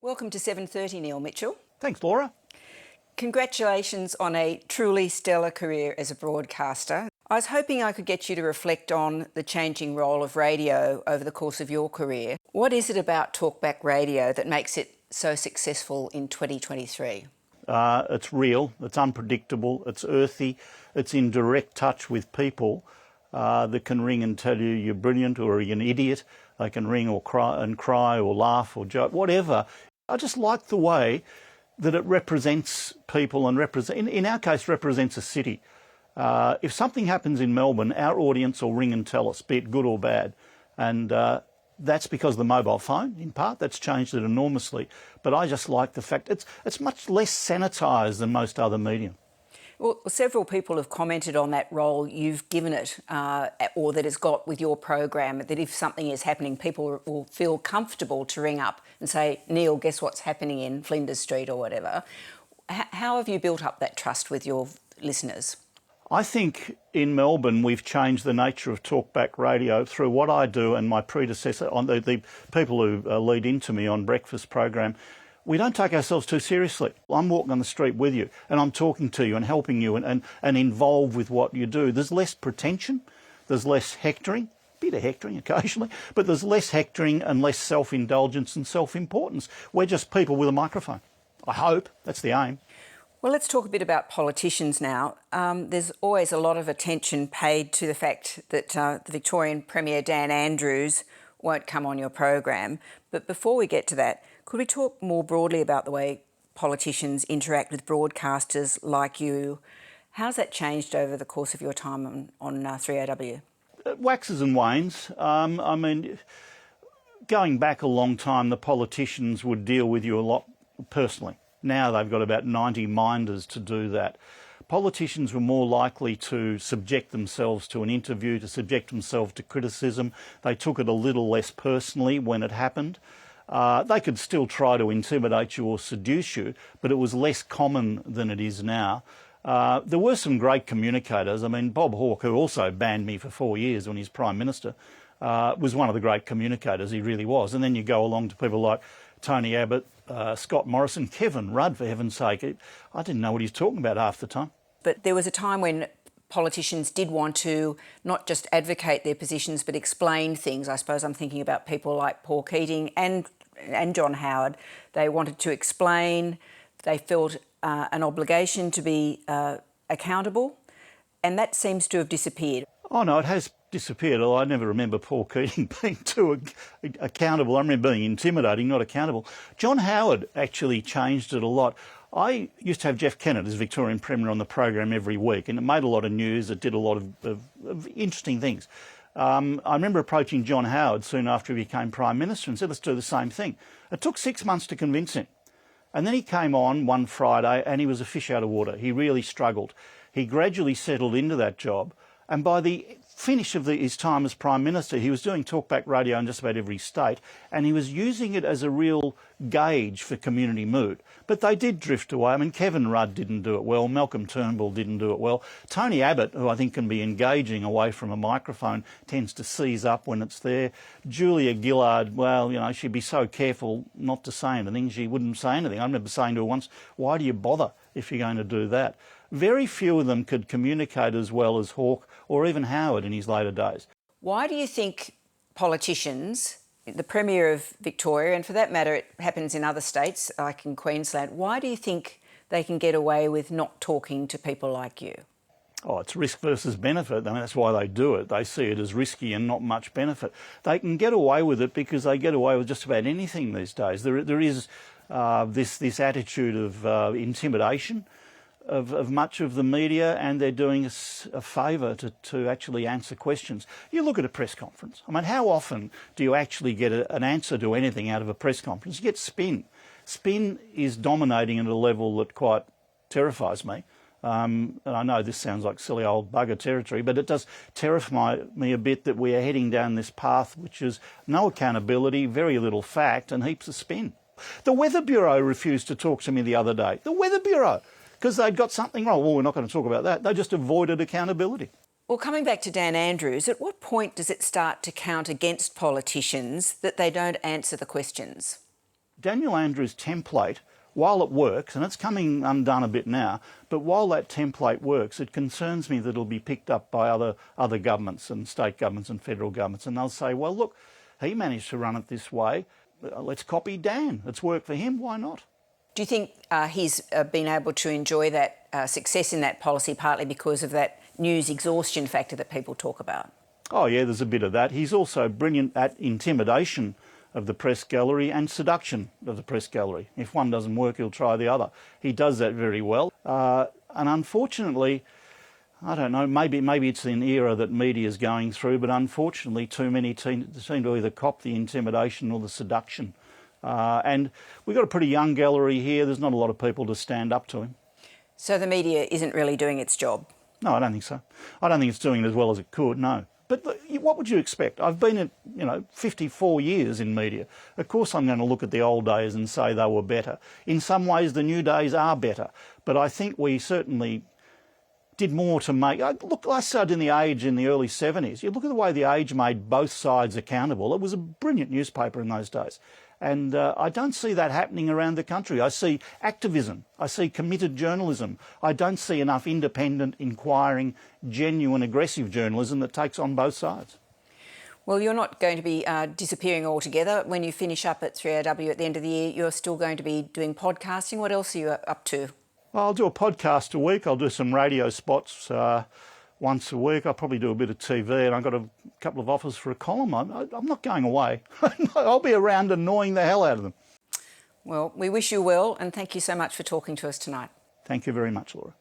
Welcome to 7:30, Neil Mitchell. Thanks, Laura. Congratulations on a truly stellar career as a broadcaster. I was hoping I could get you to reflect on the changing role of radio over the course of your career. What is it about talkback radio that makes it so successful in 2023? It's real, it's unpredictable, it's earthy, it's in direct touch with people that can ring and tell you you're brilliant or you're an idiot. They can ring or cry or laugh or joke, whatever. I just like the way that it represents people and in our case represents a city. If something happens in Melbourne, our audience will ring and tell us, be it good or bad. And that's because of the mobile phone, in part. That's changed it enormously. But I just like the fact it's much less sanitised than most other media. Well, several people have commented on that role you've given it or that it's got with your program, that if something is happening, people will feel comfortable to ring up and say, Neil, guess what's happening in Flinders Street or whatever. How have you built up that trust with your listeners? I think in Melbourne we've changed the nature of talkback radio through what I do and my predecessor, on the people who lead into me on breakfast program. We don't take ourselves too seriously. I'm walking on the street with you and I'm talking to you and helping you and involved with what you do. There's less pretension, there's less hectoring, a bit of hectoring occasionally, but there's less hectoring and less self-indulgence and self-importance. We're just people with a microphone. I hope that's the aim. Well, let's talk a bit about politicians now. There's always a lot of attention paid to the fact that the Victorian Premier Dan Andrews won't come on your program. But before we get to that, could we talk more broadly about the way politicians interact with broadcasters like you? How's that changed over the course of your time on 3AW? It waxes and wanes. I mean, going back a long time, the politicians would deal with you a lot personally. Now they've got about 90 minders to do that. Politicians were more likely to subject themselves to an interview, to subject themselves to criticism. They took it a little less personally when it happened. They could still try to intimidate you or seduce you, but it was less common than it is now. There were some great communicators. I mean, Bob Hawke, who also banned me for 4 years when he was Prime Minister, was one of the great communicators. He really was. And then you go along to people like Tony Abbott, Scott Morrison, Kevin Rudd, for heaven's sake. I didn't know what he was talking about half the time. But there was a time when politicians did want to not just advocate their positions but explain things. I suppose I'm thinking about people like Paul Keating and John Howard. They wanted to explain, they felt an obligation to be accountable, and that seems to have disappeared. Oh no, it has disappeared. I never remember Paul Keating being too accountable. I remember being intimidating, not accountable. John Howard actually changed it a lot. I used to have Jeff Kennett as Victorian Premier on the program every week, and it made a lot of news. It did a lot of interesting things. I remember approaching John Howard soon after he became Prime Minister and said, let's do the same thing. It took 6 months to convince him. And then he came on one Friday and he was a fish out of water. He really struggled. He gradually settled into that job. And by the finish of his time as Prime Minister, he was doing talkback radio in just about every state, and he was using it as a real gauge for community mood. But they did drift away. I mean, Kevin Rudd didn't do it well. Malcolm Turnbull didn't do it well. Tony Abbott, who I think can be engaging away from a microphone, tends to seize up when it's there. Julia Gillard, well, you know, she'd be so careful not to say anything. She wouldn't say anything. I remember saying to her once, why do you bother if you're going to do that? Very few of them could communicate as well as Hawke or even Howard in his later days. Why do you think politicians, the Premier of Victoria, and for that matter it happens in other states like in Queensland, why do you think they can get away with not talking to people like you? Oh, it's risk versus benefit. I mean, that's why they do it. They see it as risky and not much benefit. They can get away with it because they get away with just about anything these days. There is this attitude of intimidation of much of the media, and they're doing us a favour to actually answer questions. You look at a press conference. I mean, how often do you actually get an answer to anything out of a press conference? You get spin. Spin is dominating at a level that quite terrifies me. And I know this sounds like silly old bugger territory, but it does terrify me a bit that we are heading down this path which is no accountability, very little fact, and heaps of spin. The Weather Bureau refused to talk to me the other day. The Weather Bureau, because they'd got something wrong. Well, we're not going to talk about that. They just avoided accountability. Well, coming back to Dan Andrews, at what point does it start to count against politicians that they don't answer the questions? Daniel Andrews' template, while it works, and it's coming undone a bit now, but while that template works, it concerns me that it'll be picked up by other governments and state governments and federal governments, and they'll say, well, look, he managed to run it this way, let's copy Dan. It's worked for him, why not? Do you think he's been able to enjoy that success in that policy partly because of that news exhaustion factor that people talk about? Oh yeah, there's a bit of that. He's also brilliant at intimidation of the press gallery and seduction of the press gallery. If one doesn't work, he'll try the other. He does that very well. And unfortunately, I don't know, maybe it's an era that media is going through, but unfortunately too many seem to either cop the intimidation or the seduction. And we've got a pretty young gallery here. There's not a lot of people to stand up to him. So the media isn't really doing its job? No, I don't think so. I don't think it's doing it as well as it could, no. But what would you expect? I've been at, 54 years in media. Of course I'm going to look at the old days and say they were better. In some ways the new days are better. But I think we certainly did more to make... Look, I started in The Age in the early 70s. You look at the way The Age made both sides accountable. It was a brilliant newspaper in those days. And I don't see that happening around the country. I see activism. I see committed journalism. I don't see enough independent, inquiring, genuine, aggressive journalism that takes on both sides. Well, you're not going to be disappearing altogether. When you finish up at 3AW at the end of the year, you're still going to be doing podcasting. What else are you up to? Well, I'll do a podcast a week. I'll do some radio spots once a week. I'll probably do a bit of TV, and I've got a couple of offers for a column. I'm not going away. I'll be around annoying the hell out of them. Well, we wish you well, and thank you so much for talking to us tonight. Thank you very much, Laura.